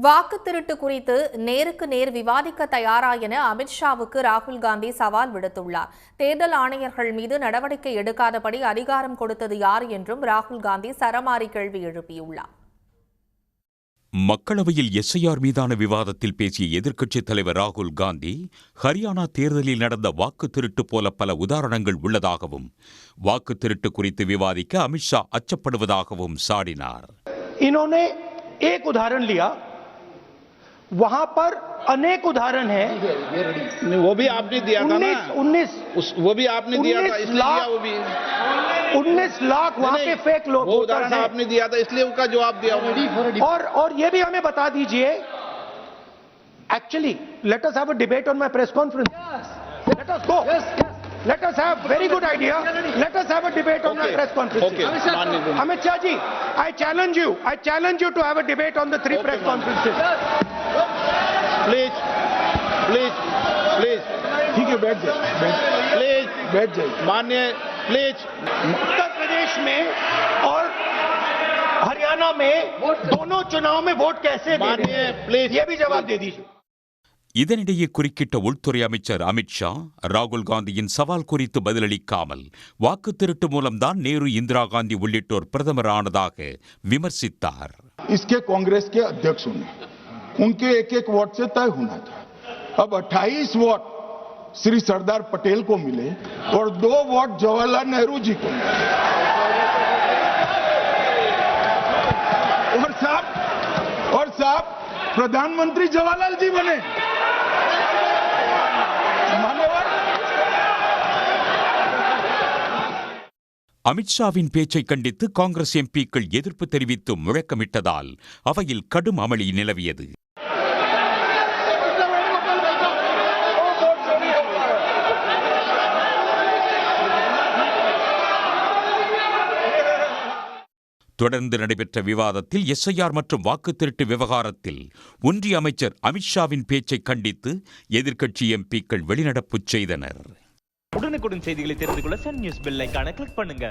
வாக்கு திருட்டு குறித்து நேருக்கு நேர் விவாதிக்க தயாரா என அமித்ஷாவுக்கு ராகுல் காந்தி சவால் விடுத்துள்ளார். தேர்தல் ஆணையர்கள் மீது நடவடிக்கை எடுக்காதபடி அதிகாரம் கொடுத்தது யார் என்றும் ராகுல் காந்தி சரமாரி கேள்வி எழுப்பியுள்ளார். மக்களவையில் எஸ்ஐஆர் மீதான விவாதத்தில் பேசிய எதிர்க்கட்சித் தலைவர் ராகுல் காந்தி, ஹரியானா தேர்தலில் நடந்த வாக்கு திருட்டு போல பல உதாரணங்கள் உள்ளதாகவும், வாக்கு திருட்டு குறித்து விவாதிக்க அமித்ஷா அச்சப்படுவதாகவும் சாடினார். इन्होंने एक उदाहरण लिया, वहां पर अनेक उदाहरण है। वो भी आपने दिया था ना, 19 वो भी आपने दिया था, इसलिए वो भी 19 लाख वहां पे फेक लोग वो उदाहरण आपने दिया था, इसलिए उसका जवाब दिया। और ये भी हमें बता दीजिए, actually let us have a debate on my press conference. Let us go, let us have very good idea, let us have a debate on the press conference. Amit Shah ji, I challenge you to have a debate on the 3 press conferences. Please ठीक है, बैठ जाइए माननीय please. Uttar Pradesh में और हरियाणा में दोनों चुनाव में वोट कैसे माननीय प्लीज, ये भी जवाब दे दीजिए. இதனிடையே குறுக்கிட்ட உள்துறை அமைச்சர் அமித்ஷா, ராகுல் காந்தியின் சவால் குறித்து பதிலளிக்காமல், வாக்கு திருட்டு மூலம்தான் நேரு, இந்திரா காந்தி உள்ளிட்டோர் பிரதமர் ஆனதாக விமர்சித்தார். इसके कांग्रेस के अध्यक्ष होने, उनके एक वोट से तय होना था. अब 28 वोट श्री सरदार पटेल को मिले और 2 वोट जवाहरलाल नेहरू जी को मिले. और साहब प्रधानमंत्री जवाहरलाल जी बने. அமித்ஷாவின் பேச்சை கண்டித்து காங்கிரஸ் எம்பிக்கள் எதிர்ப்பு தெரிவித்து முழக்கமிட்டதால் அவையில் கடும் அமளி நிலவியது. தொடர்ந்து நடைபெற்ற விவாதத்தில் எஸ்ஐஆர் மற்றும் வாக்கு திருட்டு விவகாரத்தில் ஒன்றிய அமைச்சர் அமித்ஷாவின் பேச்சை கண்டித்து எதிர்க்கட்சி எம்பிக்கள் வெளிநடப்பு செய்தனர். உடனுக்குடன் செய்திகளை தெரிந்து கொள்ள சன் நியூஸ் பெல் ஐகானை கிளிக் பண்ணுங்க.